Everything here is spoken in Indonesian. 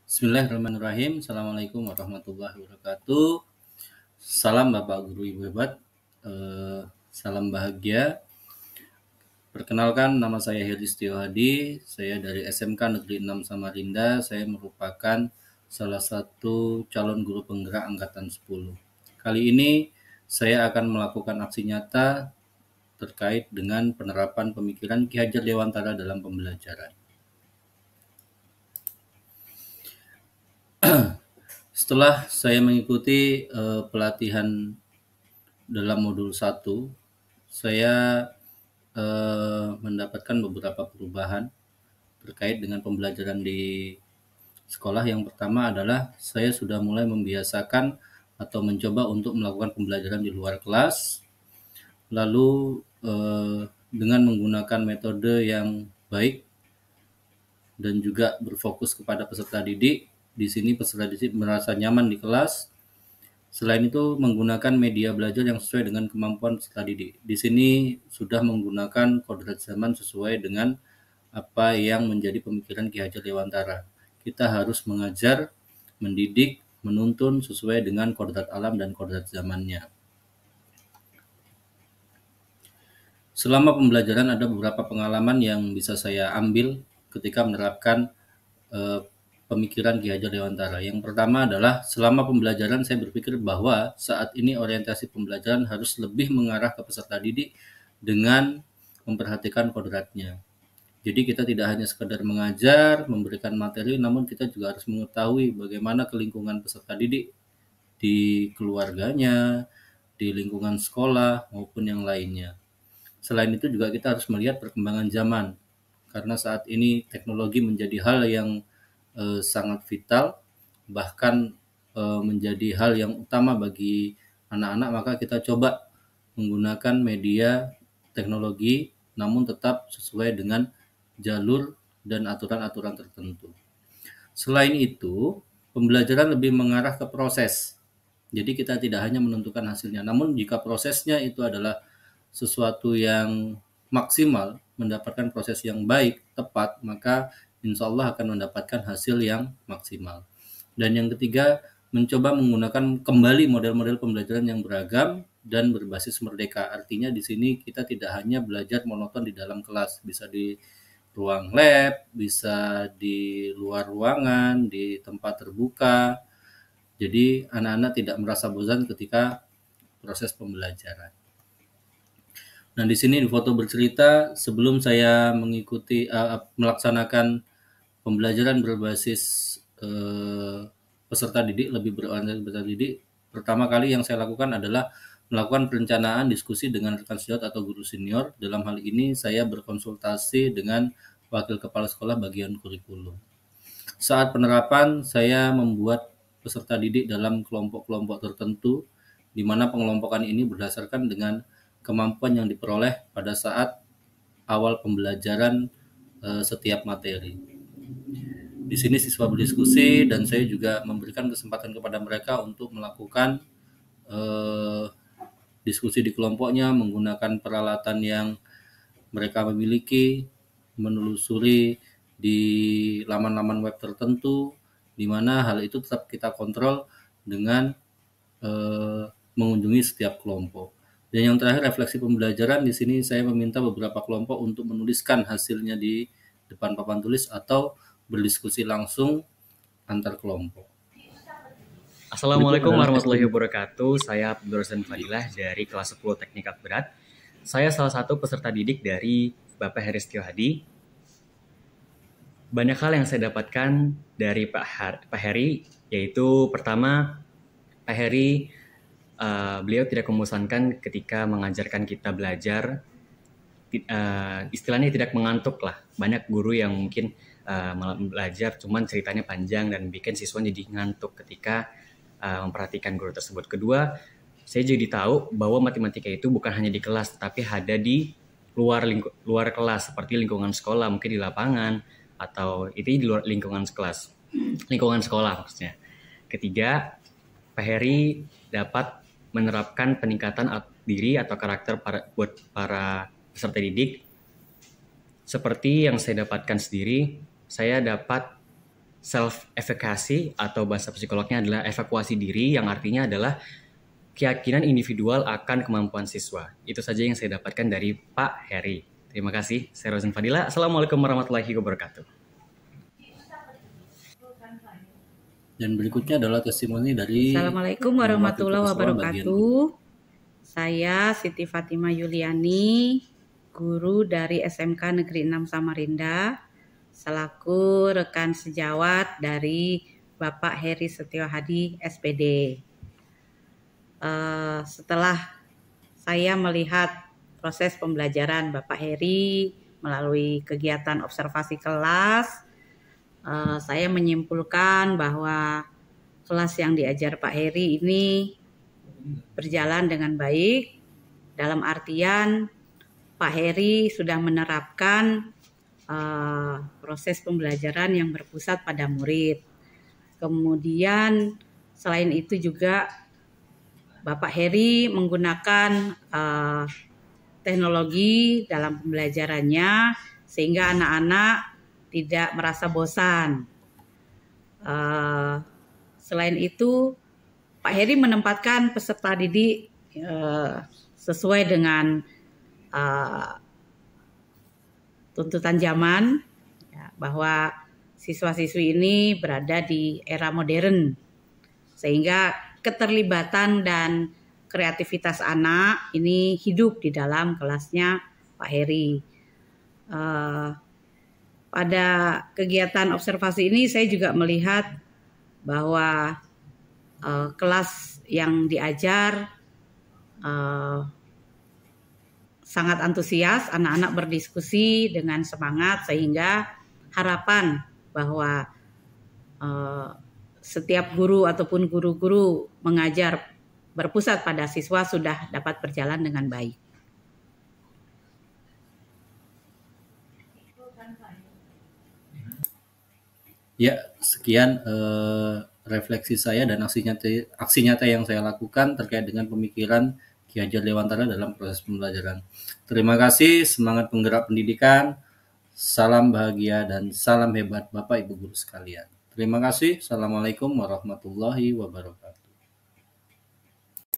Bismillahirrahmanirrahim. Assalamualaikum warahmatullahi wabarakatuh. Salam Bapak Guru Ibu hebat. Salam bahagia. Perkenalkan, nama saya Heri Setiohadi. Saya dari SMK Negeri 6 Samarinda. Saya merupakan salah satu calon guru penggerak angkatan 10. Kali ini saya akan melakukan aksi nyata terkait dengan penerapan pemikiran Ki Hajar Dewantara dalam pembelajaran. Setelah saya mengikuti pelatihan dalam modul 1, saya mendapatkan beberapa perubahan terkait dengan pembelajaran di sekolah. Yang pertama adalah saya sudah mulai membiasakan atau mencoba untuk melakukan pembelajaran di luar kelas, lalu dengan menggunakan metode yang baik dan juga berfokus kepada peserta didik. Di sini peserta didik merasa nyaman di kelas. Selain itu menggunakan media belajar yang sesuai dengan kemampuan peserta didik. Di sini sudah menggunakan kodrat zaman sesuai dengan apa yang menjadi pemikiran Ki Hajar Dewantara. Kita harus mengajar, mendidik, menuntun sesuai dengan kodrat alam dan kodrat zamannya. Selama pembelajaran ada beberapa pengalaman yang bisa saya ambil ketika menerapkan pemikiran Ki Hajar Dewantara. Yang pertama adalah selama pembelajaran saya berpikir bahwa saat ini orientasi pembelajaran harus lebih mengarah ke peserta didik dengan memperhatikan kodratnya. Jadi kita tidak hanya sekedar mengajar, memberikan materi, namun kita juga harus mengetahui bagaimana kelingkungan peserta didik di keluarganya, di lingkungan sekolah maupun yang lainnya. Selain itu juga kita harus melihat perkembangan zaman, karena saat ini teknologi menjadi hal yang sangat vital, bahkan menjadi hal yang utama bagi anak-anak. Maka kita coba menggunakan media teknologi, namun tetap sesuai dengan jalur dan aturan-aturan tertentu. Selain itu, pembelajaran lebih mengarah ke proses. Jadi kita tidak hanya menentukan hasilnya, namun jika prosesnya itu adalah sesuatu yang maksimal, mendapatkan proses yang baik, tepat, maka insya Allah akan mendapatkan hasil yang maksimal. Dan yang ketiga, mencoba menggunakan kembali model-model pembelajaran yang beragam dan berbasis merdeka. Artinya di sini kita tidak hanya belajar monoton di dalam kelas, bisa di ruang lab, bisa di luar ruangan, di tempat terbuka. Jadi anak-anak tidak merasa bosan ketika proses pembelajaran. Nah, di sini di foto bercerita sebelum saya mengikuti melaksanakan pembelajaran berbasis peserta didik, lebih berorientasi peserta didik, pertama kali yang saya lakukan adalah melakukan perencanaan diskusi dengan rekan sejawat atau guru senior. Dalam hal ini saya berkonsultasi dengan wakil kepala sekolah bagian kurikulum. Saat penerapan, saya membuat peserta didik dalam kelompok-kelompok tertentu, di mana pengelompokan ini berdasarkan dengan kemampuan yang diperoleh pada saat awal pembelajaran setiap materi. Di sini siswa berdiskusi dan saya juga memberikan kesempatan kepada mereka untuk melakukan diskusi di kelompoknya menggunakan peralatan yang mereka memiliki, menelusuri di laman-laman web tertentu, di mana hal itu tetap kita kontrol dengan mengunjungi setiap kelompok. Dan yang terakhir, refleksi pembelajaran. Di sini saya meminta beberapa kelompok untuk menuliskan hasilnya di depan papan tulis atau berdiskusi langsung antar kelompok. Assalamualaikum warahmatullahi wabarakatuh. Saya Abdul Razak Fadilah dari kelas 10 Teknik Alat Berat. Saya salah satu peserta didik dari Bapak Heri Setiohadi. Banyak hal yang saya dapatkan dari Pak Heri, yaitu pertama, Pak Heri beliau tidak membosankan ketika mengajarkan kita belajar. Istilahnya tidak mengantuk lah. Banyak guru yang mungkin belajar cuman ceritanya panjang dan bikin siswa jadi ngantuk ketika memperhatikan guru tersebut. Kedua, saya jadi tahu bahwa matematika itu bukan hanya di kelas, tapi ada di luar kelas, seperti lingkungan sekolah, mungkin di lapangan, atau itu di luar lingkungan sekolah maksudnya. Ketiga, Pak Heri dapat menerapkan peningkatan diri atau karakter buat para peserta didik. Seperti yang saya dapatkan sendiri, saya dapat self-efficacy atau bahasa psikolognya adalah evakuasi diri, yang artinya adalah keyakinan individual akan kemampuan siswa. Itu saja yang saya dapatkan dari Pak Heri. Terima kasih. Saya Rozan Fadila. Assalamualaikum warahmatullahi wabarakatuh. Dan berikutnya adalah testimoni dari Assalamualaikum warahmatullahi wabarakatuh. Saya Siti Fatima Yuliani, guru dari SMK Negeri 6 Samarinda, selaku rekan sejawat dari Bapak Heri Setio Hadi, SPD. Setelah saya melihat proses pembelajaran Bapak Heri melalui kegiatan observasi kelas, saya menyimpulkan bahwa kelas yang diajar Pak Heri ini berjalan dengan baik, dalam artian Pak Heri sudah menerapkan proses pembelajaran yang berpusat pada murid. Kemudian selain itu juga Bapak Heri menggunakan teknologi dalam pembelajarannya sehingga anak-anak tidak merasa bosan. Selain itu, Pak Heri menempatkan peserta didik sesuai dengan tuntutan zaman, ya, bahwa siswa-siswi ini berada di era modern, sehingga keterlibatan dan kreativitas anak ini hidup di dalam kelasnya Pak Heri. Pada kegiatan observasi ini saya juga melihat bahwa kelas yang diajar sangat antusias, anak-anak berdiskusi dengan semangat, sehingga harapan bahwa setiap guru ataupun guru-guru mengajar berpusat pada siswa sudah dapat berjalan dengan baik. Ya, sekian refleksi saya dan aksi nyata yang saya lakukan terkait dengan pemikiran Ki Hajar Dewantara dalam proses pembelajaran. Terima kasih, semangat penggerak pendidikan, salam bahagia dan salam hebat Bapak Ibu guru sekalian. Terima kasih. Assalamualaikum warahmatullahi wabarakatuh.